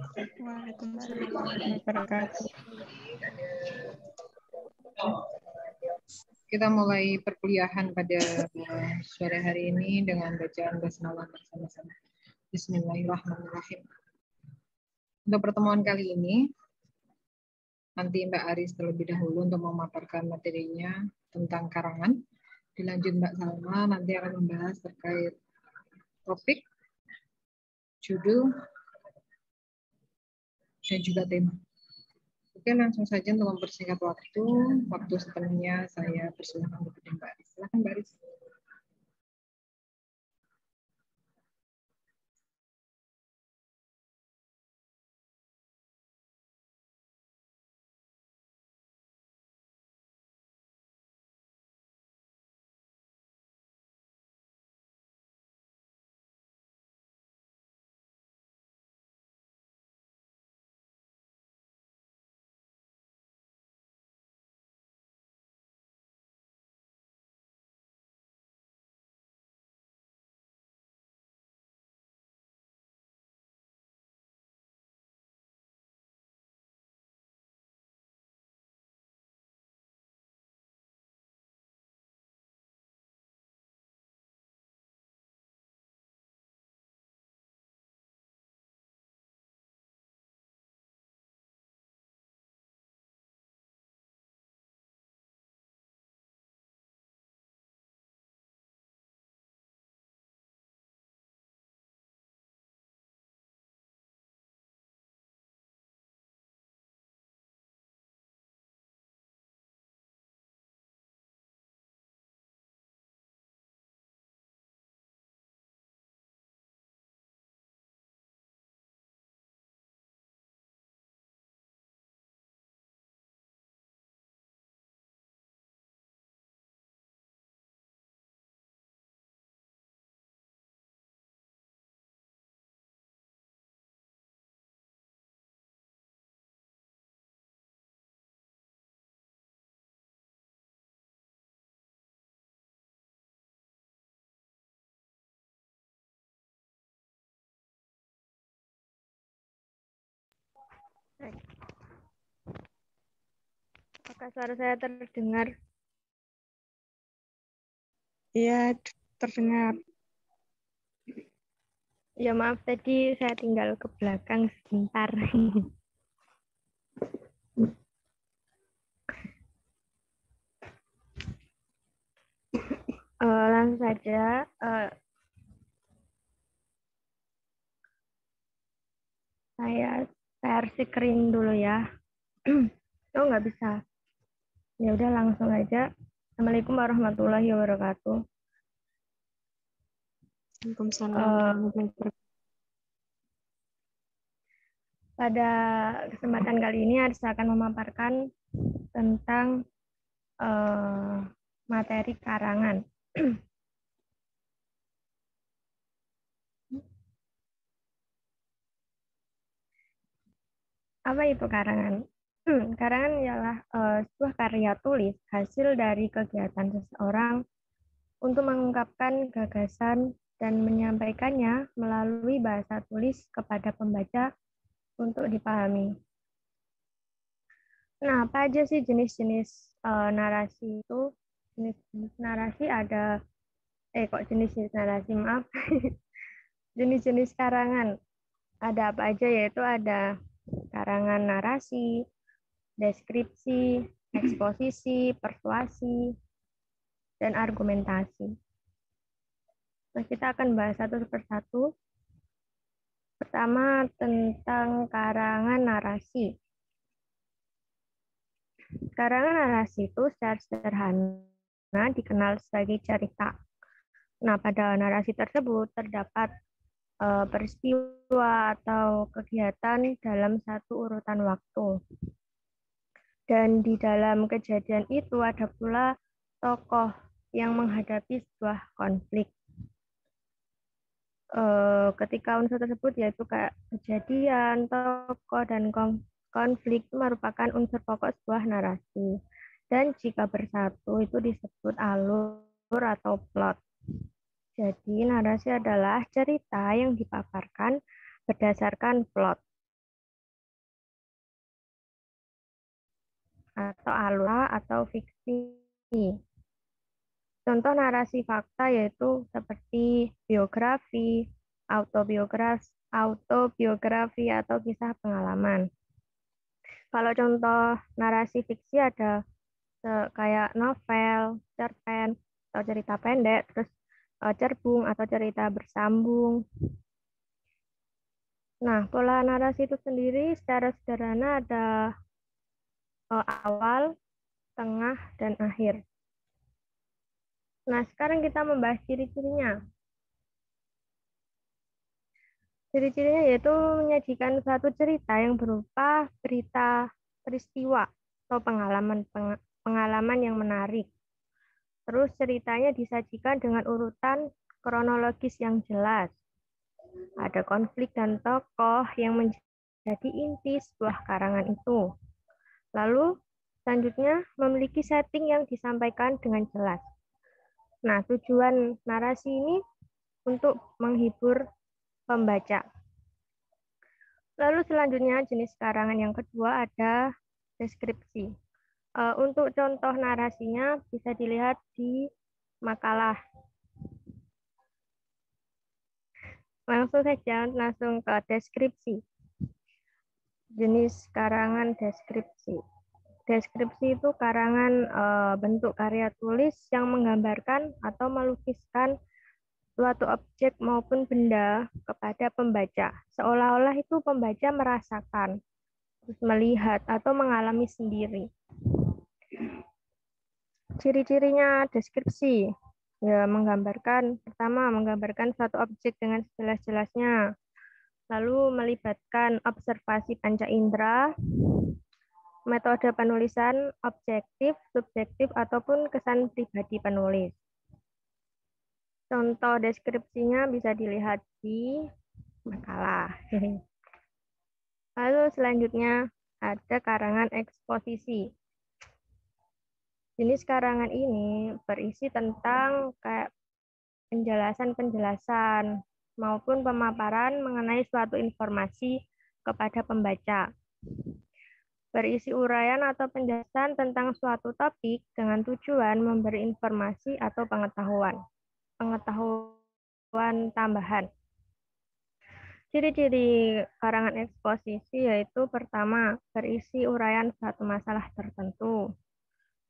Waalaikumsalam warahmatullahi wabarakatuh. Kita mulai perkuliahan pada sore hari ini dengan bacaan basmalah bersama-sama. Bismillahirrahmanirrahim. Untuk pertemuan kali ini, nanti Mbak Aris terlebih dahulu untuk memaparkan materinya tentang karangan. Dilanjut Mbak Salma nanti akan membahas terkait topik, judul, dan juga tema. Oke, langsung saja untuk mempersingkat waktu sepenuhnya saya persilakan kepada Mbak Aris. Silakan Mbak Aris. Apakah suara saya terdengar? Iya, terdengar. Ya maaf tadi saya tinggal ke belakang sebentar. Langsung saja. Saya share screen dulu ya. Oh nggak bisa. Ya udah langsung aja. Assalamualaikum warahmatullahi wabarakatuh. Waalaikumsalam warahmatullahi wabarakatuh. Pada kesempatan kali ini saya akan memaparkan tentang materi karangan. Apa itu karangan? Karangan ialah sebuah karya tulis hasil dari kegiatan seseorang untuk mengungkapkan gagasan dan menyampaikannya melalui bahasa tulis kepada pembaca untuk dipahami. Nah, apa aja sih jenis-jenis narasi itu? Jenis-jenis narasi ada, jenis-jenis narasi, maaf. Jenis-jenis karangan. Ada apa aja, yaitu ada karangan narasi, deskripsi, eksposisi, persuasi, dan argumentasi. Nah, kita akan bahas satu persatu. Pertama, tentang karangan narasi. Karangan narasi itu secara sederhana dikenal sebagai cerita. Nah, pada narasi tersebut terdapat peristiwa atau kegiatan dalam satu urutan waktu. Dan di dalam kejadian itu ada pula tokoh yang menghadapi sebuah konflik. Ketika unsur tersebut yaitu kayak kejadian, tokoh, dan konflik itu merupakan unsur pokok sebuah narasi. Dan jika bersatu itu disebut alur atau plot. Jadi narasi adalah cerita yang dipaparkan berdasarkan plot. atau alura atau fiksi. Contoh narasi fakta yaitu seperti biografi, autobiografi atau kisah pengalaman. Kalau contoh narasi fiksi ada kayak novel, cerpen, atau cerita pendek, terus cerbung atau cerita bersambung. Nah, pola narasi itu sendiri secara sederhana ada awal, tengah, dan akhir. Nah, sekarang kita membahas ciri-cirinya. Ciri-cirinya yaitu menyajikan suatu cerita yang berupa berita peristiwa atau pengalaman yang menarik. Terus ceritanya disajikan dengan urutan kronologis yang jelas. Ada konflik dan tokoh yang menjadi inti sebuah karangan itu. Lalu selanjutnya memiliki setting yang disampaikan dengan jelas. Nah, tujuan narasi ini untuk menghibur pembaca. Lalu selanjutnya jenis karangan yang kedua ada deskripsi. Untuk contoh narasinya bisa dilihat di makalah. Langsung ke deskripsi. Jenis karangan deskripsi. Deskripsi itu karangan bentuk karya tulis yang menggambarkan atau melukiskan suatu objek maupun benda kepada pembaca. Seolah-olah itu pembaca merasakan, terus melihat atau mengalami sendiri. Ciri-cirinya deskripsi. Ya, pertama menggambarkan suatu objek dengan sejelas-jelasnya. Lalu melibatkan observasi panca indera, metode penulisan objektif, subjektif, ataupun kesan pribadi penulis. Contoh deskripsinya bisa dilihat di makalah. Lalu selanjutnya ada karangan eksposisi. Jenis karangan ini berisi tentang kayak penjelasan-penjelasan maupun pemaparan mengenai suatu informasi kepada pembaca. Berisi uraian atau penjelasan tentang suatu topik dengan tujuan memberi informasi atau pengetahuan tambahan. Ciri-ciri karangan eksposisi yaitu pertama, berisi uraian suatu masalah tertentu.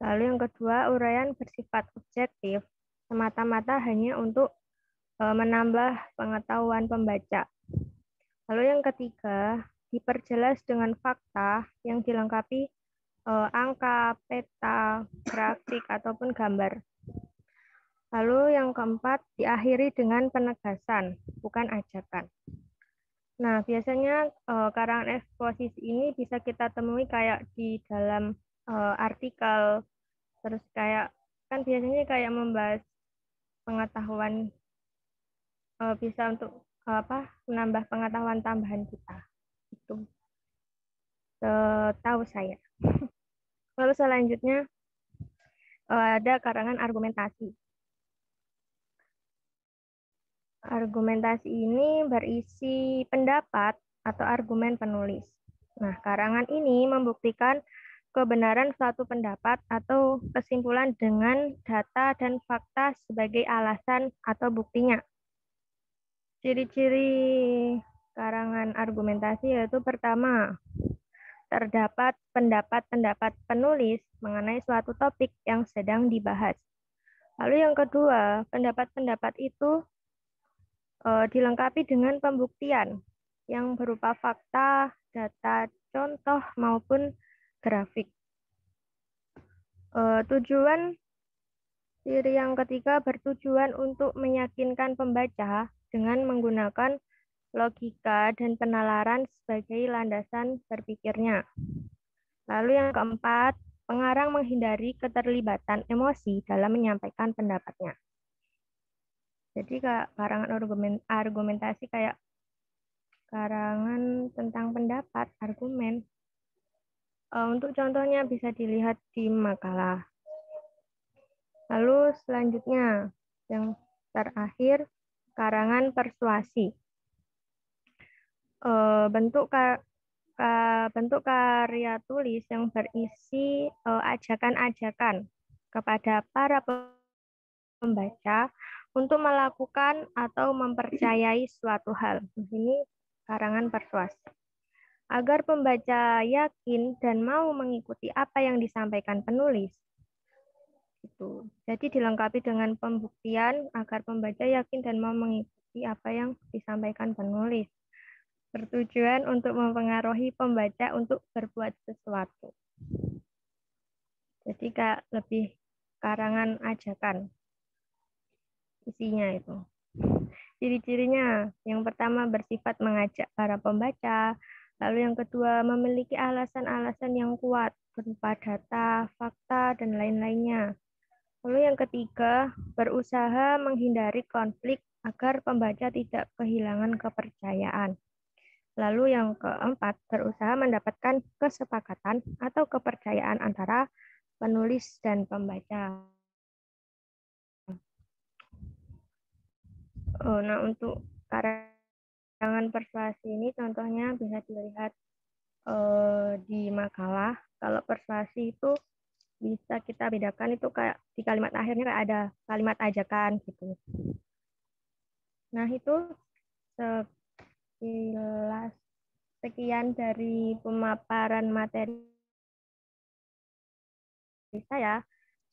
Lalu yang kedua, uraian bersifat objektif, semata-mata hanya untuk menambah pengetahuan pembaca. Lalu yang ketiga, diperjelas dengan fakta yang dilengkapi angka, peta, grafik, ataupun gambar. Lalu yang keempat, diakhiri dengan penegasan, bukan ajakan. Nah, biasanya karangan eksposisi ini bisa kita temui kayak di dalam artikel, terus kayak kan biasanya kayak membahas pengetahuan, bisa untuk menambah pengetahuan tambahan kita. Itu tahu saya. Lalu selanjutnya ada karangan argumentasi. Argumentasi ini berisi pendapat atau argumen penulis. Nah, karangan ini membuktikan kebenaran suatu pendapat atau kesimpulan dengan data dan fakta sebagai alasan atau buktinya. Ciri-ciri karangan argumentasi yaitu pertama, terdapat pendapat-pendapat penulis mengenai suatu topik yang sedang dibahas. Lalu yang kedua, pendapat-pendapat itu dilengkapi dengan pembuktian yang berupa fakta, data, contoh, maupun grafik. Ciri yang ketiga bertujuan untuk meyakinkan pembaca dengan menggunakan logika dan penalaran sebagai landasan berpikirnya. Lalu yang keempat, pengarang menghindari keterlibatan emosi dalam menyampaikan pendapatnya. Jadi karangan argumentasi kayak karangan tentang pendapat, argumen. Untuk contohnya bisa dilihat di makalah. Lalu selanjutnya, yang terakhir, karangan persuasi. Bentuk bentuk karya tulis yang berisi ajakan-ajakan kepada para pembaca untuk melakukan atau mempercayai suatu hal. Ini karangan persuasi. Agar pembaca yakin dan mau mengikuti apa yang disampaikan penulis. Gitu. Jadi dilengkapi dengan pembuktian agar pembaca yakin dan mau mengikuti apa yang disampaikan penulis. Bertujuan untuk mempengaruhi pembaca untuk berbuat sesuatu. Jadi lebih karangan ajakan isinya itu. Ciri-cirinya, yang pertama bersifat mengajak para pembaca, lalu yang kedua memiliki alasan-alasan yang kuat berupa data, fakta, dan lain-lainnya. Lalu yang ketiga, berusaha menghindari konflik agar pembaca tidak kehilangan kepercayaan. Lalu yang keempat, berusaha mendapatkan kesepakatan atau kepercayaan antara penulis dan pembaca. Nah, untuk karangan persuasi ini contohnya bisa dilihat di makalah. Kalau persuasi itu bisa kita bedakan itu kayak di kalimat akhirnya kayak ada kalimat ajakan gitu. Nah, itu sekilas sekian dari pemaparan materi saya.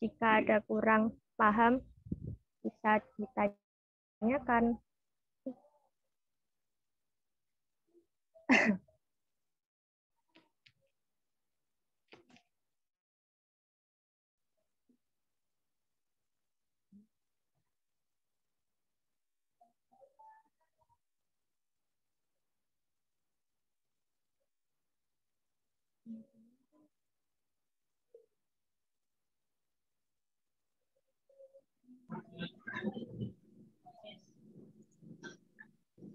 Jika ada kurang paham bisa ditanyakan.